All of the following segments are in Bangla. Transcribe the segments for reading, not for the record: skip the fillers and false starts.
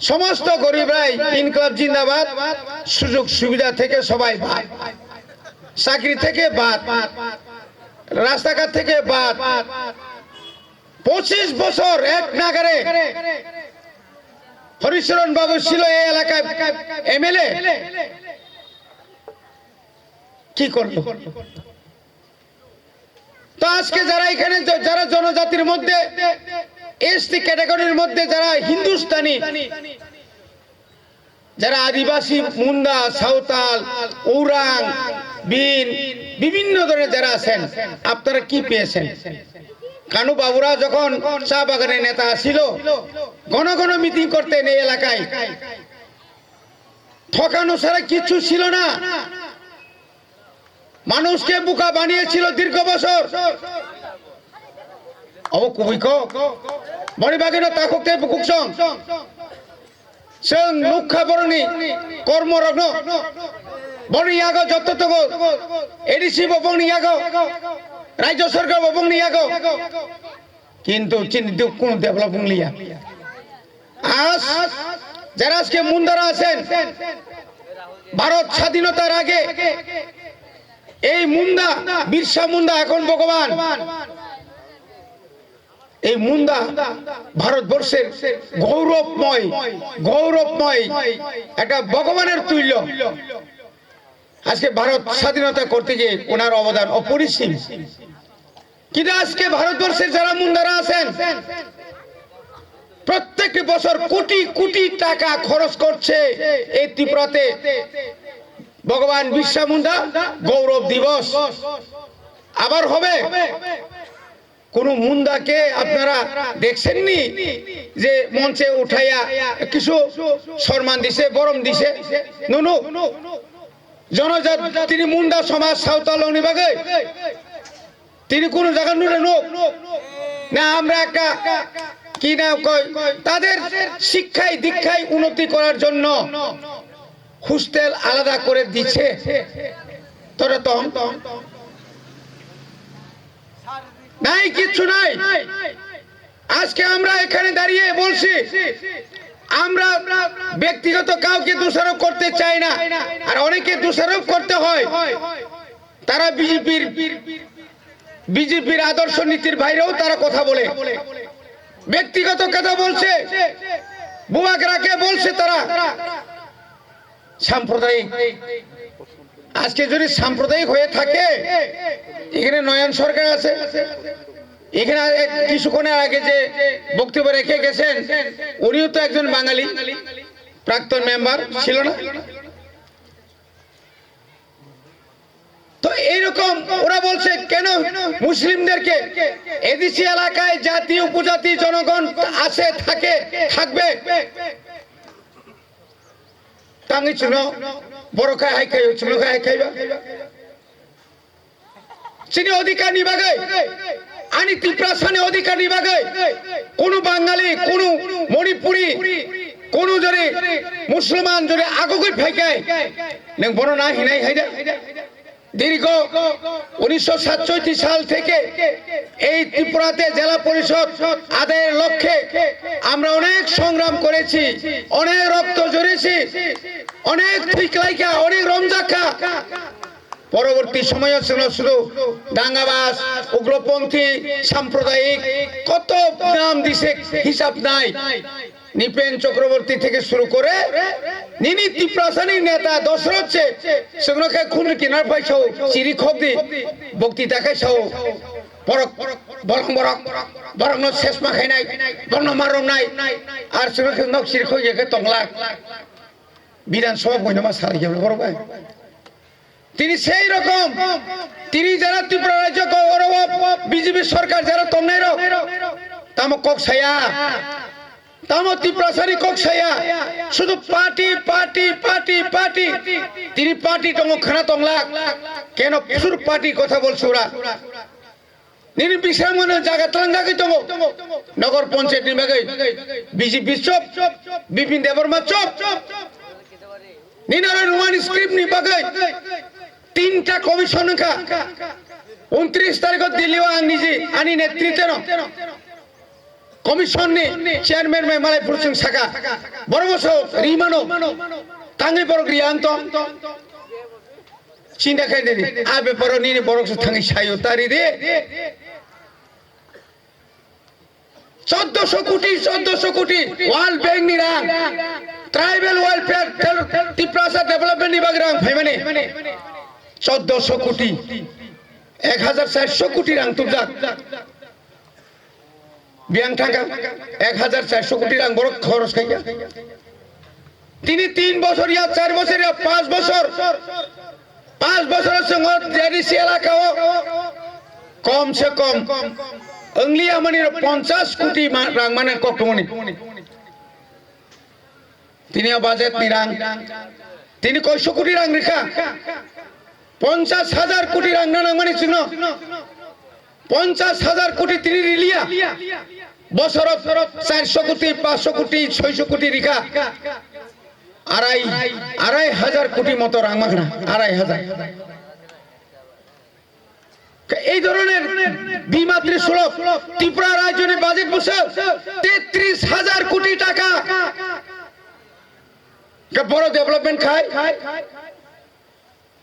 সমস্ত গরিবরাই ইনকলাব জিন্দাবাদ, সুযোগ সুবিধা থেকে সবাই বাদ, চাকরি থেকে বাদ, রাস্তাঘাট থেকে বাদ। 25 বছর এক নাগারে হরিচরণ বাবু ছিল এই এলাকায় এমএলএ, কি করলো? তো আজকে যারা এখানে যারা জনজাতির মধ্যে এসটি ক্যাটাগরির মধ্যে যারা হিন্দুস্তানি, যারা আদিবাসী, মুন্ডা, সাঁওতাল, ওরাং, বিন, বিভিন্ন ধরনের যারা আছেন, আপনারা কি পেয়েছেন? কানু বাবুরা যখন চা বাগানের নেতা ছিল, ঘন ঘন মিটিং করতেন এই এলাকায়, ঠকানো ছাড়া কিছু ছিল না, মানুষকে বোকা বানিয়েছিল দীর্ঘ বছর। মণিবাগিনা তাকুকতে বুকুকসং जों नुखा बरनि कर्मरग्न बनियागो जत्ततगो एडिसि बनियागो राज्य सरकार बनियागो किन्तु चिन्तित कोन डेभलप बुंलिया आज যারা আজকে মুন্দারা আছেন ভারত স্বাধীনতার আগে এই মুন্ডা বিরসা মুন্ডা এখন ভগবান এই মুন্ডা ভারতবর্ষের গৌরবময় একটা ভগবানের তুল্য আজকে ভারত স্বাধীনতা করতে গিয়ে ওনার অবদান অপরিসীম কিন্তু আজকে ভারতবর্ষের যারা মুন্ডারা আছেন প্রত্যেক বছর কোটি কোটি টাকা খরচ করছে এই ত্রিপুরাতে ভগবান বিরসা মুন্ডা গৌরব দিবস আবার হবে কোন মুন্ডাকে আপনারা দেখছেননি যে মঞ্চে উঠাইয়া কিছু সম্মান দিছে বরম দিছে নুনু জনজাত তিনি মুন্ডা সমাজ সাঁওতাল বিভাগে তিনি কোন জায়গা নুরে নোক না আমরা একটা কি না কয় তাদের শিক্ষায় দীক্ষায় উন্নতি করার জন্য হোস্টেল আলাদা করে দিচ্ছে তোরা তো নাই কিছু নাই আজকে আমরা এখানে দাঁড়িয়ে বলছি আমরা ব্যক্তিগত কাউকে দোষারোপ করতে চাই না আর অনেকে দোষারোপ করতে হয় তারা বিজেপির আদর্শ নীতির বাইরেও তারা কথা বলে ব্যক্তিগত কথা বলছে বুয়াগরাকে বলছে তারা সাম্প্রদায়িক আজকে যদি সাম্প্রদায়িক হয়ে থাকে এখানে নয়ন সরকার আছে এখানে কিছুক্ষণ আগে যে বক্তব্য রেখে গেছেন উনিও তো একজন বাঙালি প্রাক্তন মেম্বার ছিল না তো এইরকম ওরা বলছে কেন মুসলিমদেরকে এদেশি এলাকায় জাতি উপজাতি জনগণ আছে থাকে থাকবে টাঙ্গি ছিল বড় খাই হাই খাই ছিল খাই খাইবা চিনি অধিকার নিবাগে আনি ত্রিপুরাসানে অধিকার নিবাগে কোন বাঙালি কোন মণিপুরি কোন যদি মুসলমান যদি আগুকে ফেকায় নং বড় না হিনাই হাইদা দীর্ঘ 1967 সাল থেকে এই ত্রিপুরাতে জেলা পরিষদ আদায়ের লক্ষ্যে আমরা অনেক সংগ্রাম করেছি অনেক রক্ত ঝরেছি অনেক ঠিকলাইকা অনেক রমজাখা পরবর্তী সময়ে ছিল শুধু দাঙ্গাবাজ উগ্রপন্থী সাম্প্রদায়িক কত নাম দিছে হিসাব নাই নিপেন চক্রবর্তী থেকে শুরু করে নিনি ত্রিপুরাসানির নেতা দশরথ সেগুলোকে খুন কিনার পাইছো চিরি খব দি বক্তৃতা খাইছো বরং শেষ মাখাই নাই বর্ণ মারম নাই আর সেগুলোকে নখ চিরি খইকে তংলা বিধানসভা বইনামা সারাই যাবে বড় ভাই তিনি সেই রকম তিনি যারা ত্রিপুরা রাজ্য গৌরব বিজেপি সরকার যারা তমনাই তামক কক ছায়া তামো ত্রিপুরাসানি কক ছায়া শুধু পার্টি পার্টি পার্টি পার্টি তিনি পার্টি তমক খানা তংলা কেন প্রচুর পার্টি কথা বলছে ওরা নিনি বিশ্রামগঞ্জ জায়গা তলাঙ্গাকে তমো নগর পঞ্চায়েত নিবাগে বিজেপি চপ বিপিন দেববর্মা চপ নিনারা নুমানি স্ক্রিপ্ট নিবাগে তিনটা কমিশন কা 29 তারিখ দিল্লি নিজে আনি নেতৃত্ব কমিশন নি চেয়ারম্যান মে মালাই পুরুষং সাকা বড় বসো রিমানো তাঙ্গি বড় রিয়ান্ত চিন্তা খাই দেরি আবে বড় নিনি বড় থাঙ্গি সাইও তারি দে 1400 কোটি ওয়ার্ল্ড ব্যাংক নি রাং ট্রাইবাল ওয়েলফেয়ার ত্রিপুরা ডেভেলপমেন্ট নি বাগরাং ফাইমানে 1400 কোটি 1400 কোটি রাং তুজাক বিয়াং থাকা 1400 কোটি রাং বড় খরচ খাইয়া তিনি 3 বছর ইয়া 4 বছর ইয়া 5 বছর 5 বছরের সঙ্গে জেডিসি এলাকাও কমসে কম अंगलिया मनी 50 कोटी रां माने कक्टमनी तिनी बाजेट निरां तिनी 100 कोटी रां रेखा 50,000 कोटी रां ना माने सिनो 50,000 कोटी तिनी रिलिया बसर 400 कोटी 500 कोटी 600 कोटी रेखा আড়াই হাজার কোটি মতো রাং মাগনা 2,500 এই ধরনের বিমাত্রী সুলভ ত্রিপুরা রাজ্যের বাজেট বসে 33,000 কোটি টাকা বড় ডেভেলপমেন্ট খায়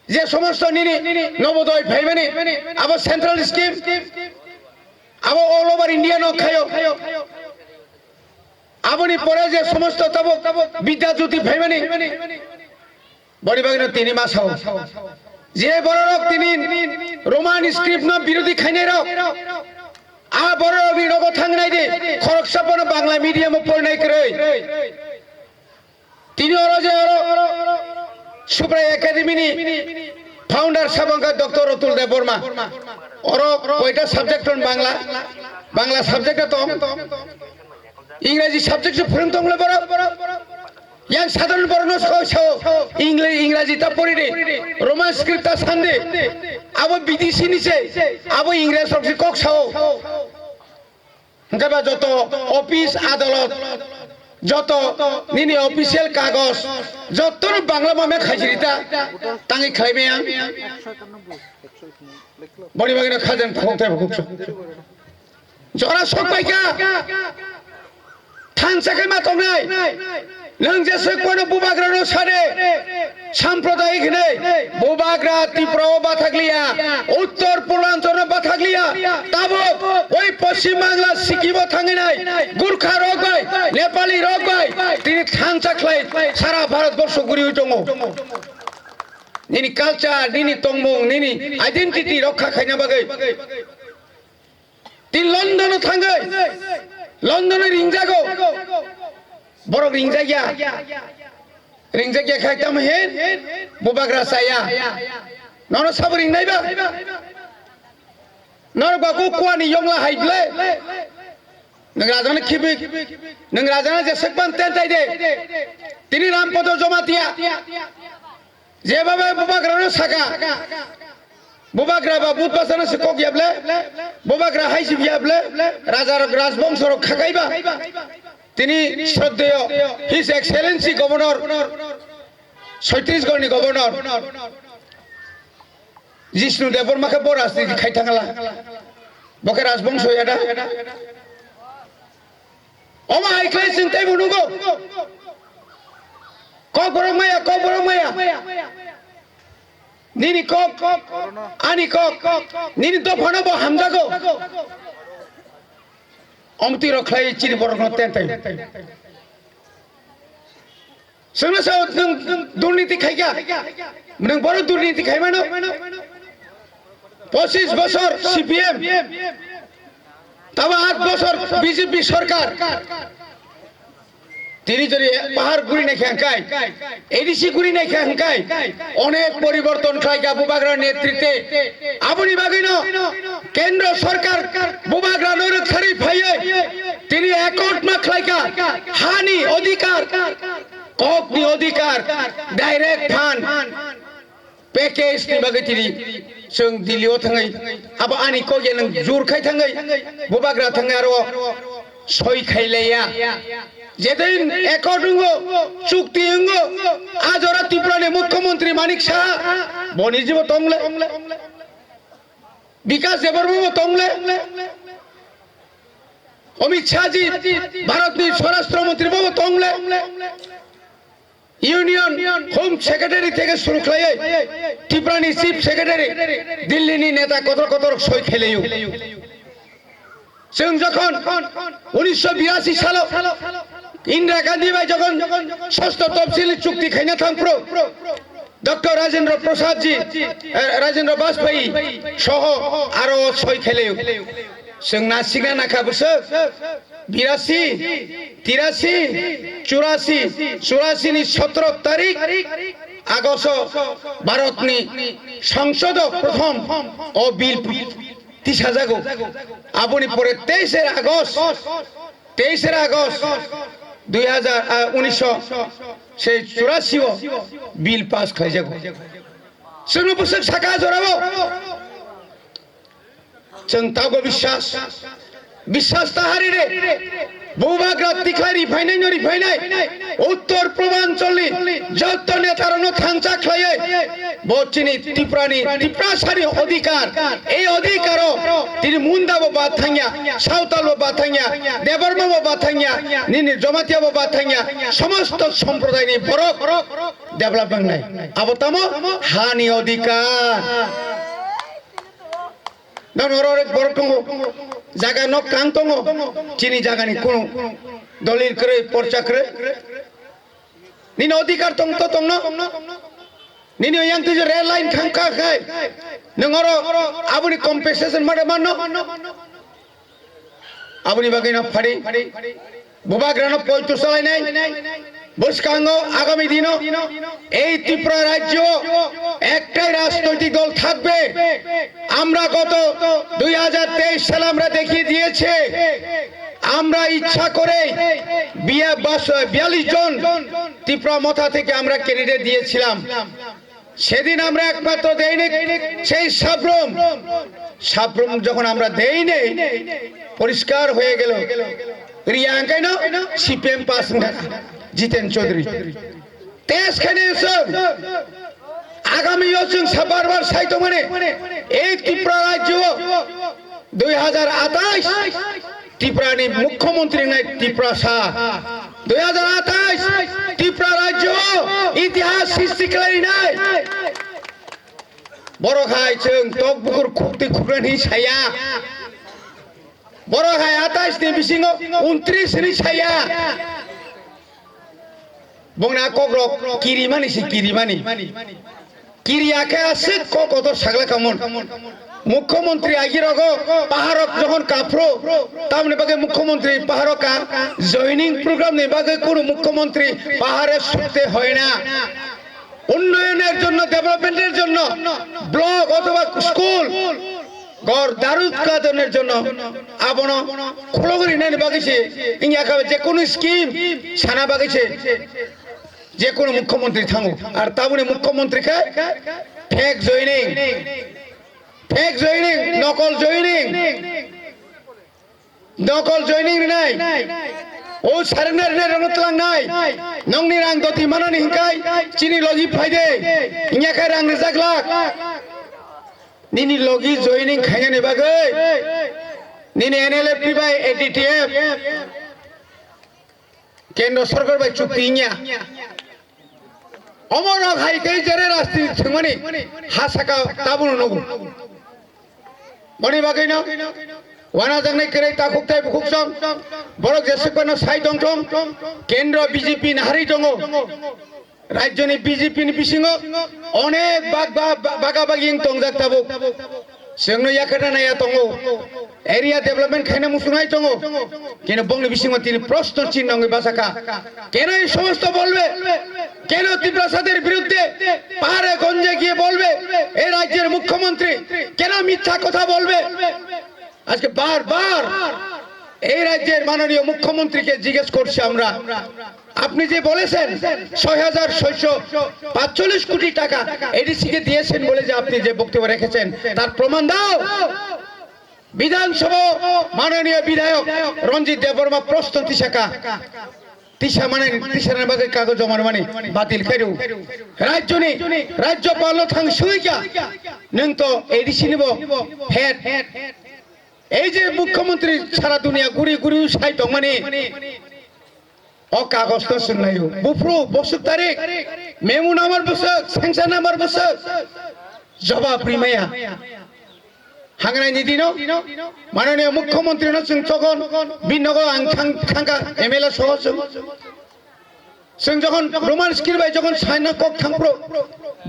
যে সমস্ত নিনি নবোদয় ভাইমানি আবার সেন্ট্রাল স্কিম আবার অল ওভার ইন্ডিয়া ন খায় আপনি পরে যে সমস্ত তব বিদ্যাজ্যোতি ভাইমানি বড়ি বাগিনা 3 মাস হও যে বড় রক তিনি রোমান স্ক্রিপ্ট ন বিরোধী খাইনে রক আ বড় রবি রগ থাংনাই দে খরকসাপন বাংলা মিডিয়াম পড়নাই করে তিনি অরজে সুপ্রায় একাডেমি নি ফাউন্ডার সাবঙ্কা ডক্টর অতুল দেব বর্মা অর কয়টা সাবজেক্ট বাংলা বাংলা সাবজেক্ট তো ইংরেজি সাবজেক্ট ফোরন্তংলে বড় yang সাধারণ বর্ণস কইছো ইংরেজি তা পড়ি রে রোমান স্ক্রিপ্ট তা সান্দে আবো বিদেশি নিছে আবো ইংরেজি সবজি ককছাও গবা যত অফিস আদালত যত নিনি অফিশিয়াল কাগজ যত বাংলা মামে খাইছিরিতা তাঙ্গি খাইবে আং বড়ি বাগিনা খাজেন ফোকতে ফোকছ জরা সব পাইকা থানসাকে মা তংনাই नों जैसे कोनो बुबाग्रा नो सारे सांप्रदायिक ने बुबाग्रा त्रिपुरा बाथागलिया उत्तर पूर्वांचल बाथागलिया तब ওই পশ্চিম বাংলা সিকিম থাঙ্গি নাই গুরখা রগ বাই নেপালি রগ বাই তিনি থানসাকলাই সারা ভারতবর্ষ ঘুরি হইতং নিনি কালচার নিনি তংমং নিনি আইডেন্টিটি রক্ষা খাইনা বাগै তিনি লন্ডন থাঙ্গै লন্ডনে রিংজাগো বড় রিংজাগিয়া খাইতাম হেন বুবাগ্রা সায়া নন সব রিং নাইবা নর বাকু কুয়ানি ইয়ংলা হাইবলে নং রাজানে খিবি নং রাজানে যে সেকবান তেনতাই দে তিনি রামপদ জমাতিয়া যেভাবে বুবাগ্রানো সাকা বুবাগ্রা বা বুধবাসানো সে কক ইয়াবলে বুবাগ্রা হাইসি ইয়াবলে রাজার রাজবংশ রক্ষা গাইবা তিনি শ্রদ্ধেয় হিজ এক্সেলেন্সি গভর্নর ছত্তিশগড়নি গভর্নর জিষ্ণু দেববর্মাকে বড় রাজনীতি খাই থাকলা বকে রাজবংশ এটা অমা আইক্লাই চিন্তাই মনুগো ক বড় মায়া নিনি কক আনি কক নিনি তো ফনব হামজাগো অমতি রক্ষাই চিনি বড় তেনতাই সমস্যা দুর্নীতি খাইগা নং বড় দুর্নীতি খাইমানো 25 বছর সিপিএম তব 8 বছর বিজেপি সরকার তিনি যদি পাহাড় গুড়ি নাই খাঙ্কাই এডিসি গুড়ি নাই খাঙ্কাই অনেক পরিবর্তন খাইগা বুবাগ্রার নেতৃত্বে আপনি বাগিন কেন্দ্র সরকার বুবাগ্রা নৈরক ছাড়ি ফাইয়ে তিনি একট মা খাইগা হানি অধিকার ককনি অধিকার ডাইরেক্ট ফান্ড প্যাকেজ नि बागै तिनि जों दिल्लीयाव थाङै आबा आनि कगे नों जुरखाय थाङै बुबाग्रा थाङै आरो सय खायलाया যেদিন একটুঙ্গ চুক্তি অঙ্গ আজ ওরা ত্রিপুরার মুখ্যমন্ত্রী মানিক শাহ বনিজীব তংলে বিকাশ দেববর্মা তংলে अमित शाह जी भारत की स्वराष्ट्र मंत्री बाबू तंगले यूनियन होम सेक्रेटरी থেকে শুরু করে ত্রিপুরানি চিফ সেক্রেটারি দিল্লিনি নেতা কত কত সই খেলেও जों যখন 1982 সালে ইন্দিরা গান্ধী ভাই যখন ষষ্ঠ তফসিলি চুক্তি খাইনা থামপ্রো ডক্টর রাজেন্দ্র প্রসাদ জি রাজেন্দ্র বাজপেয়ী সহ আরো সই খেলেও जों नासिगना नाखाबोसो 82 83 84 84 ની 17 तारीख আগস্ট ভারতনি সংসদ প্রথম ও বিল তিসা জাগো আপনি পরে 23 আগস্ট 1984 বিল পাস খাই যাগো जों बोसोर साखा जराबो जों तागो বিশ্বাস ताहारी रे बहुभाग्रा तिखारी रिफाइनाय उत्तर पूर्वांचलनि जत नेतारनो थांचा खलायै बचिनि ত্রিপুরাসারি अधिकार ए अधिकारो तिनि मुन्दाबो बाथांया सावतालबो बाथांया देबरमाबो बाथांया निनि जमातियाबो बाथांया समस्त सम्प्रदायनि बरक डेभलपमेंट नाय आबोतामो हानि अधिकार नररे बरकंगो जागा न कांतंगो चिनी जागानि कोनो दलिल करे परचा करे निनो अधिकार तंग तो तंग निनो यांग तुझे रेल लाइन खांका खाय नंगरो आबुनि कम्पेसेशन मारे मानो आबुनि बागैना फाड़ी बुबाग्रानो पलटु सलायनाय बुसकांगो आगामी दिनो এই ত্রিপুরা রাজ্য একটাই রাজনৈতিক দল থাকবে আমরা গত 2023 সালে আমরা দেখিয়ে দিয়েছে আমরা ইচ্ছা করে 42 জন ত্রিপুরা মথা থেকে আমরা ক্যান্ডিডেট দিয়েছিলাম সেদিন আমরা একমাত্র দেইনি সেই সাবরুম যখন আমরা দেইনি পরিষ্কার হয়ে গেল রিয়াঙ্কাই না সিপিএম পাস জিতেন চৌধুরী তেজ খানে আগামী যোজন বারবার সাইতো মানে এই ত্রিপুরা রাজ্য 2028 ত্রিপুরানি মুখ্যমন্ত্রী নাই ত্রিপুরা শাহ 2028 ত্রিপুরা রাজ্য ইতিহাস সৃষ্টি করে নাই বড় খাই जों তকবুকুর খুঁটি খুঁড়ানি ছায়া বড় খাই 28 নি বিসিং 29 নি ছায়া বংনা কগ্রক কিরিমানি সি কিরিমানি কিরিয়াকে আছে কত সাগলা কামন মুখ্যমন্ত্রী আগিরগ পাহাড়ক যখন কাফরো তামনে বাগে মুখ্যমন্ত্রী পাহাড়কা জয়নিং প্রোগ্রাম নে বাগে কোন মুখ্যমন্ত্রী পাহাড়ে শুতে হয় না উন্নয়নের জন্য ডেভেলপমেন্টের জন্য ব্লক অথবা স্কুল গর দারুদ কাদনের জন্য আপন খোলগরি নেন বাগিছে ইয়া খাবে যে কোন স্কিম সানা বাগিছে যে কোন মুখ্যমন্ত্রী থামু আর তাবুনি মুখ্যমন্ত্রী খায় ফেক জয়নিং নকল জয়নিং নাই ও সারেন্ডার নে রণতলাং নাই নংনি রাং দতি মানানি হিংকাই চিনি লগি ফাইদে ইয়া খায় রাং রেজাকলাক নিনি লগি জয়নিং খাইনে বাগে নিনি এনএলএফ বাই এডিটিএফ কেন্দ্র সরকার বাই চুক্তি ইয়া অমর হাই কে জেরে রাস্তি থমনি হাসাকা তাবুনো নগু মনি বাগে না ওয়ানা জাংনাই করে তাকুকতাই বুকুকসং বড় জেসকনো সাই দংথং কেন্দ্র বিজেপি নাহারি দङ রাজ্যনি বিজেপি नि बिसिङो अनेक बागाबागि तंजाक ताबो जोंनो याखा नाया दङ एरिया डेभलपमेंट खायना मुसुनाय दङ কিন্তু বংনি बिसिङो তিনি প্রশ্ন চিহ্ন বাসাকা কেন এই সমস্ত বলবে কেন ত্রিপুরাসাদের বিরুদ্ধে পাহাড়ে গঞ্জে গিয়ে বলবে এই রাজ্যের মুখ্যমন্ত্রী কেন মিথ্যা কথা বলবে আজকে বারবার এই রাজ্যের মাননীয় মুখ্যমন্ত্রীকে জিজ্ঞেস করছি আমরা আপনি যে বলেছেন 6645 কোটি টাকা এডিসি কে দিয়েছেন বলে যে আপনি যে বক্তব্য রেখেছেন তার প্রমাণ দাও বিধানসভা মাননীয় বিধায়ক রঞ্জিত দেববর্মা প্রশ্ন তিশা মানে তিশার বাগে কাগজ জমা মানে বাতিল করেও রাজ্যপাল থাং সুইকা নং তো এডিসি নিব হেড এই যে মুখ্যমন্ত্রী সারা দুনিয়া ঘুরি ঘুরি সাইত মানে ও কাগজ তো শুনলাই বুফরু বসুক তারিখ মেমু নামার বসক সেংশন নামার বসক জবাব রিমায়া হাঙ্গাই নিদিন মাননীয় মুখ্যমন্ত্রী নসুং তখন বিনগ আং থাঙ্কা এমএলএ সহ जों যখন রোমান স্কিরবাই যখন সাইনা কক থাংপ্রো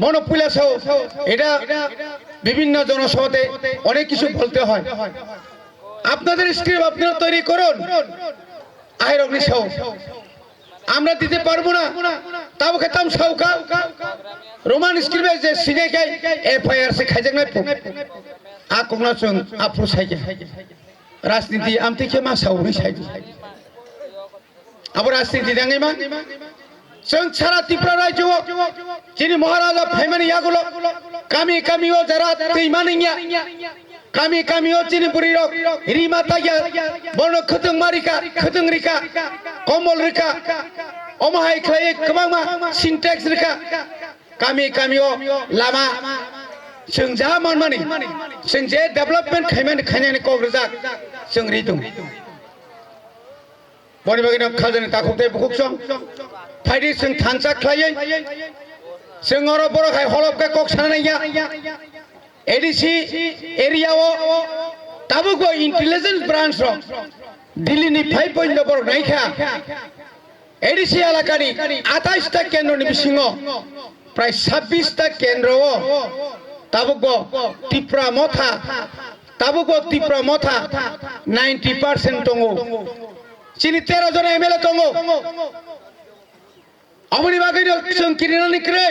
মনোপুলা সহ এটা বিভিন্ন জনসভাতে অনেক কিছু বলতে হয় আপনাদের স্ক্রিপ্ট আপনারা তৈরি করুন আইরগনি সহ আমরা দিতে পারবো না তাও খেতাম সৌকা রোমান স্ক্রিপ্টে যে সিনে গাই এফআইআর সে খাইজাক নাই আকংনা जों আপ্রো সাইকে রাজনীতি আমতে কে মা সাউনি সাইকে আবার রাজনীতি দাঙ্গাই মা जों सारा त्रिपुरा राज्य जिनि महाराजा फाइमानि यागुलो कामी कामिओ जरा दैमानिया कामी कामिओ जिनि बुरिरो रिमा ताया बर्न खतंग मारिका खतंग रिका कमल रिका अमाहाय खलाय गोबांमा सिनटेक्स रिका कामी कामिओ लामा जों जा मानमानि जों जे डेभलपमेन्ट खायमानि कग्रजाक जों रिदुं बनिबागिनो खाजोन ताखुते बुकुसं फाइदि जों थांसा खायै जों अरो बरखाय हलबके कक सानाया एडिसि एरियाव ताबुको इंटेलिजेंस ब्रांच रो दिल्लीनि 5 पॉइंट बर नायखा एडिसि एलाकानि 28 टा केन्द्रनि बिसिङाव प्राय 26 टा केन्द्रआव ताबुको त्रिपुरा मथा 90% दङ चिनि 13 जन एमएलए दङ अमनि बागैनो जों किरिनानि क्रै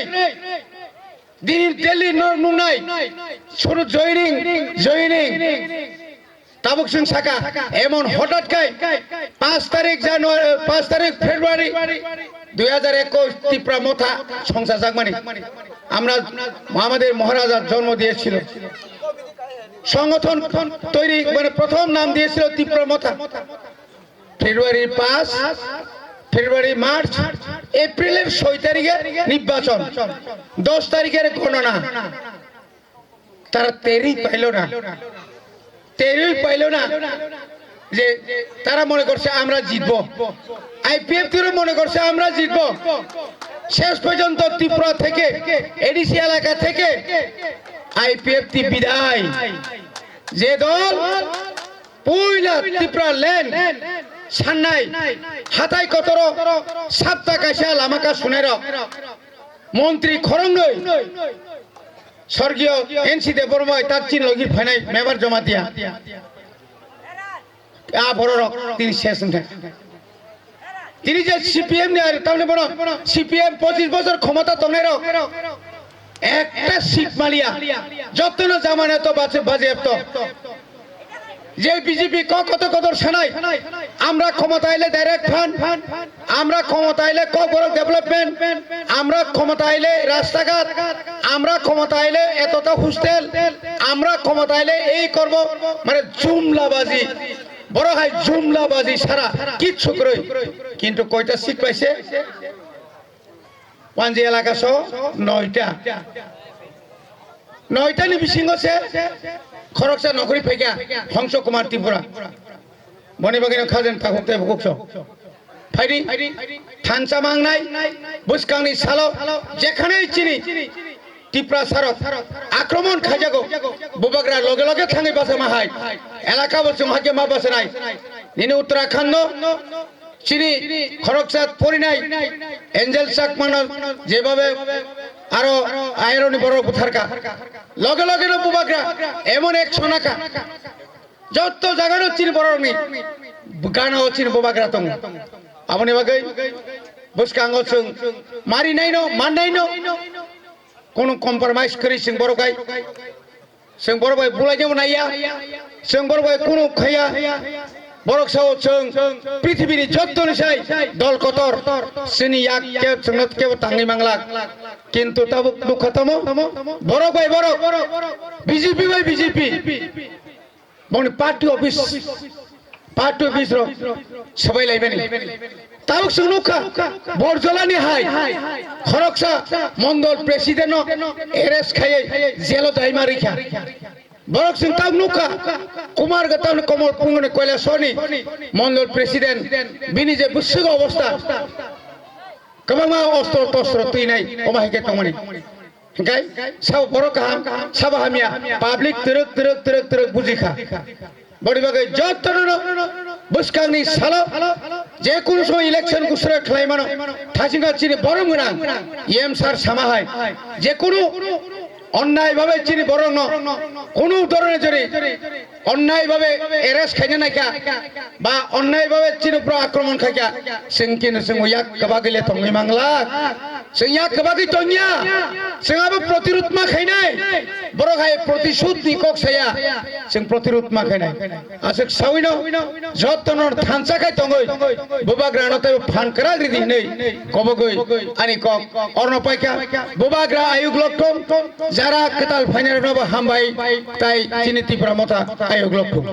दिल्ली नुनाय सुरु जयनिं ताबुक जों साका एमन हठाৎ काय 5 तारिख फेब्रुआरी 2021 त्रिपुरा मथा সংসার জাগমানি আমরা আমাদের মহারাজার জন্ম দিয়েছিল সংগঠন তৈরি মানে প্রথম নাম দিয়েছিল त्रिपुरा मथा फेब्रुआरी 5 फेब्रुआरी मार्च एप्रिलेर 6 तारिखे निर्वाचन 10 तारिखेर गणना तारा तेरी पाइलो ना जे तारा मने करছে আমরা জিতবো আইপিএফ তিরও মনে করছে আমরা জিতবো শেষ পর্যন্ত ত্রিপুরা থেকে এডিসি এলাকা থেকে আইপিএফ তি বিদায় যে দল পয়লা ত্রিপুরা ল্যান্ড সান্নাই হাতাই কতর সাপ্তা কাইসা লামাকা শুনের মন্ত্রী খরঙ্গই স্বর্গীয় এনসি দেববর্মা তার চিন লগি ফাইনাই মেবার জমা দিয়া আ বড় তিনি শেষ তিনি যে সিপিএম নি আর তাহলে বড় সিপিএম 25 বছর ক্ষমতা তংনের একটা সিট মালিয়া যতন জামানত বাজে বাজেয়াপ্ত যে বিজেপি কত সেনাই আমরা ক্ষমতা আইলে ডাইরেক্ট ফান্ড আমরা ক্ষমতা আইলে ক বড় ডেভেলপমেন্ট আমরা ক্ষমতা আইলে রাস্তাঘাট আমরা ক্ষমতা আইলে এতটা হোস্টেল আমরা ক্ষমতা আইলে এই করব মানে জুমলাবাজি বড় হয় জুমলাবাজি সারা কিচ্ছু করে কিন্তু কয়টা সিট পাইছে পাঞ্জি এলাকা সহ 9টা নি বিসিংছে খরকসা নকরি ফাইকা হংস কুমার ত্রিপুরা বনিবাগিনো খাজেন তাকুতে বুকছ ফাইদি থানসা মাংনাই বুসকাংনি সালো যেখানেই চিনি ত্রিপুরা সারত আক্রমণ খাইজাগো বুবাগরা লগে লগে থাঙ্গি বাসে মাহাই এলাকা বলছে মাকে মা বাসে নাই নিনি উত্তরাখণ্ড চিনি খরকসা পরিনাই এঞ্জেল চাকমান যেভাবে আরো আয়রনি বড় পুথারকা লগে লগে বুবাগরা এমন এক সোনাকা যত জায়গানো চিনি বড়নি গানা চিনি বুবাগরা তং আপনি বাগৈ বুসকাঙ্গ जों মারি নাইনো মান নাইনো কোন কম্প্রোমাইজ করি जों বড়গাই जों বড়বাই বুলাই যাব নাইয়া जों বড়বাই কোন খাইয়া বরকসাও जों পৃথিবীর যতনসাই দল কতর সিনি এক কে সনত কে তাঙ্গি মাংলা কিন্তু তব দুঃখতম বড়বাই বড় বিজেপি বাই বিজেপি মানে পার্টি অফিস র সবাই লাইবেনি তাবুক সুনুখা বরজলানি হাই খরকসা মন্ডল প্রেসিডেন্ট এরেস খাইয়ে jail দাইমারিখা borok sing tam nuka kumar gatam komol pungone koila soni mondol president bini je bussego অবস্থা kabama ostro tostro tui nai omah ke tongoni kai sab borok ham sab hamia public teruk bujikha bodi bagai jottono buskangni salo যে কোন সময় ইলেকশন কুসরা খেলাই মানো থাসিঙ্গা চিনি বরং না ইএম স্যার সামাহাই যে কোন অন্যায় ভাবে চিনি বরং কোন ধরনের যদি অন্যায় ভাবে এরেস্ট খাইনে নাইকা বা অন্যায় ভাবে চিনি উপর আক্রমণ খাইকা সিংকিন সিং ইয়াক কবাগিলে তঙ্গি মাংলা সিং ইয়াক কবাগি তঙ্গিয়া সিং আবে প্রতিরোধ মা খাইনাই বড় খাই প্রতিশোধ নিকক ছায়া সিং প্রতিরোধ মা খাইনাই আসে সাউইনো যতনর থানসা খাই তঙ্গই বুবা গ্রানতে ফান করা গিদি নেই কবগই আনি কক অর্ণপাইকা বুবা গ্রা আয়ুগ লক্ষম যারা কেতাল ফাইনাল নব হামবাই তাই চিনি ত্রিপুরা মতা আয়ুগ লক্ষম